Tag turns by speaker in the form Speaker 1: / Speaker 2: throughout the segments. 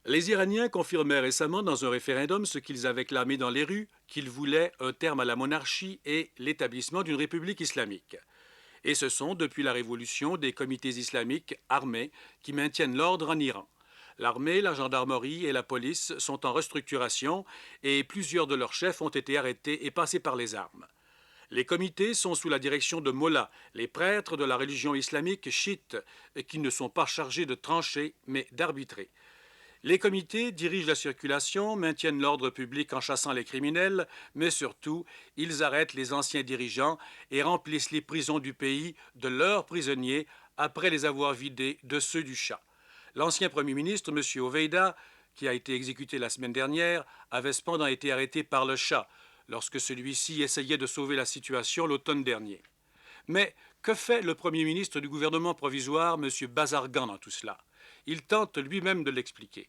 Speaker 1: Les Iraniens confirmaient récemment dans un référendum ce qu'ils avaient clamé dans les rues, qu'ils voulaient un terme à la monarchie et l'établissement d'une république islamique. Et ce sont, depuis la Révolution, des comités islamiques armés qui maintiennent l'ordre en Iran. L'armée, la gendarmerie et la police sont en restructuration et plusieurs de leurs chefs ont été arrêtés et passés par les armes. Les comités sont sous la direction de mollahs, les prêtres de la religion islamique chiite, qui ne sont pas chargés de trancher, mais d'arbitrer. Les comités dirigent la circulation, maintiennent l'ordre public en chassant les criminels, mais surtout, ils arrêtent les anciens dirigeants et remplissent les prisons du pays de leurs prisonniers après les avoir vidés de ceux du Shah. L'ancien Premier ministre, M. Oveida, qui a été exécuté la semaine dernière, avait cependant été arrêté par le Shah lorsque celui-ci essayait de sauver la situation l'automne dernier. Mais que fait le Premier ministre du gouvernement provisoire, M. Bazargan, dans tout cela? Il tente lui-même de l'expliquer.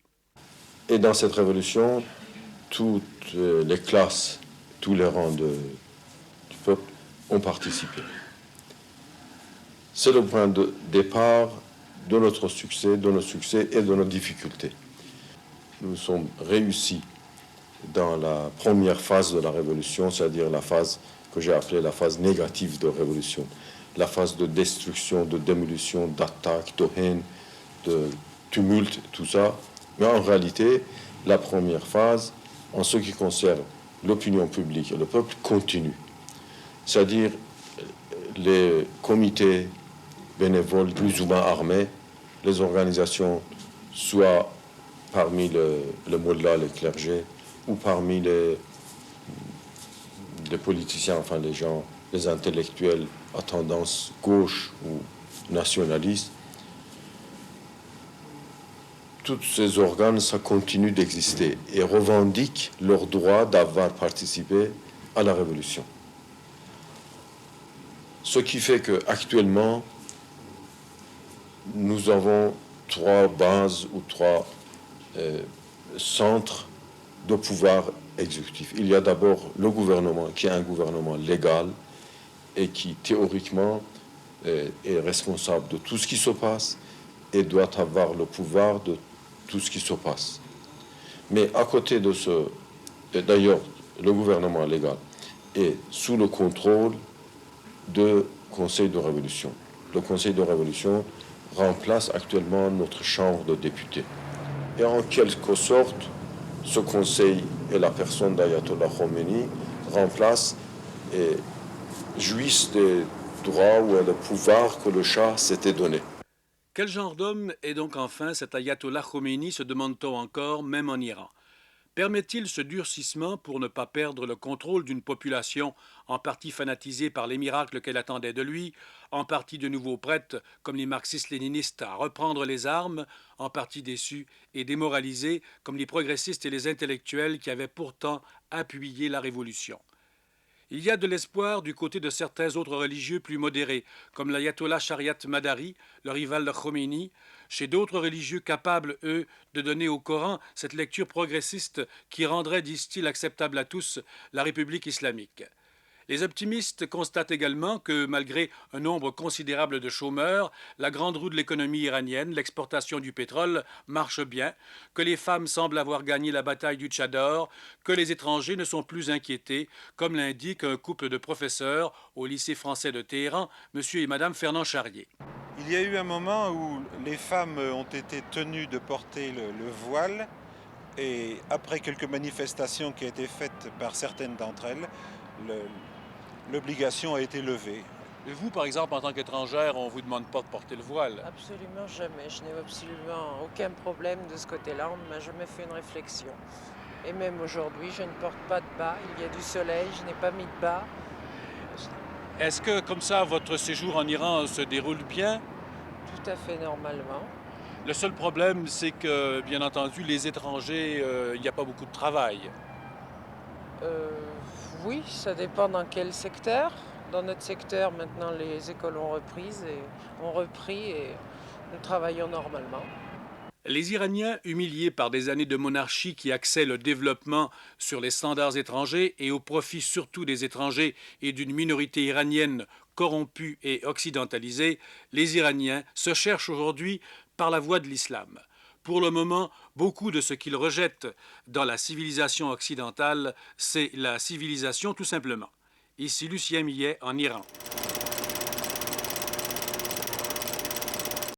Speaker 2: Et dans cette révolution, toutes les classes, tous les rangs du peuple ont participé. C'est le point de départ de notre succès, de nos succès et de nos difficultés. Nous sommes réussis dans la première phase de la révolution, c'est-à-dire la phase que j'ai appelée la phase négative de révolution, la phase de destruction, de démolition, d'attaque, de haine, de tumulte, tout ça. Mais en réalité, la première phase, en ce qui concerne l'opinion publique et le peuple, continue. C'est-à-dire les comités bénévoles plus ou moins armés, les organisations, soit parmi le mollah, les clergés, ou parmi les politiciens, enfin les gens, les intellectuels à tendance gauche ou nationaliste, tous ces organes, ça continue d'exister et revendiquent leur droit d'avoir participé à la révolution. Ce qui fait qu'actuellement, nous avons trois bases ou trois centres de pouvoir exécutif. Il y a d'abord le gouvernement, qui est un gouvernement légal et qui, théoriquement, est responsable de tout ce qui se passe et doit avoir le pouvoir de tout ce qui se passe. Mais à côté de ce, et d'ailleurs, le gouvernement légal est sous le contrôle du Conseil de révolution. Le Conseil de révolution remplace actuellement notre chambre de députés. Et en quelque sorte, ce conseil et la personne d'Ayatollah Khomeini remplacent et jouissent des droits ou des pouvoirs que le Shah s'était donné.
Speaker 1: Quel genre d'homme est donc enfin cet ayatollah Khomeini, se demande-t-on encore, même en Iran? Permet-il ce durcissement pour ne pas perdre le contrôle d'une population en partie fanatisée par les miracles qu'elle attendait de lui, en partie de nouveau prête, comme les marxistes-léninistes, à reprendre les armes, en partie déçue et démoralisée, comme les progressistes et les intellectuels qui avaient pourtant appuyé la révolution? Il y a de l'espoir du côté de certains autres religieux plus modérés, comme l'ayatollah Shariat Madari, le rival de Khomeini, chez d'autres religieux capables, eux, de donner au Coran cette lecture progressiste qui rendrait, disent-ils, acceptable à tous la République islamique. Les optimistes constatent également que, malgré un nombre considérable de chômeurs, la grande roue de l'économie iranienne, l'exportation du pétrole, marche bien, que les femmes semblent avoir gagné la bataille du Tchador, que les étrangers ne sont plus inquiétés, comme l'indique un couple de professeurs au lycée français de Téhéran, M. et Mme Fernand Charrier.
Speaker 3: Il y a eu un moment où les femmes ont été tenues de porter le voile et après quelques manifestations qui ont été faites par certaines d'entre elles, le- l'obligation a été levée.
Speaker 1: Et vous, par exemple, en tant qu'étrangère, on ne vous demande pas de porter le voile.
Speaker 4: Absolument jamais. Je n'ai absolument aucun problème de ce côté-là. On ne m'a jamais fait une réflexion. Et même aujourd'hui, je ne porte pas de bas. Il y a du soleil, je n'ai pas mis de bas.
Speaker 1: Est-ce que, comme ça, votre séjour en Iran se déroule bien?
Speaker 4: Tout à fait normalement.
Speaker 1: Le seul problème, c'est que, bien entendu, les étrangers, il n'y a pas beaucoup de travail.
Speaker 4: Euh, oui, ça dépend dans quel secteur. Dans notre secteur, maintenant, les écoles ont repris et nous travaillons normalement.
Speaker 1: Les Iraniens, humiliés par des années de monarchie qui axaient le développement sur les standards étrangers et au profit surtout des étrangers et d'une minorité iranienne corrompue et occidentalisée, les Iraniens se cherchent aujourd'hui par la voie de l'islam. Pour le moment, beaucoup de ce qu'ils rejettent dans la civilisation occidentale, c'est la civilisation tout simplement. Ici Lucien Millet en Iran.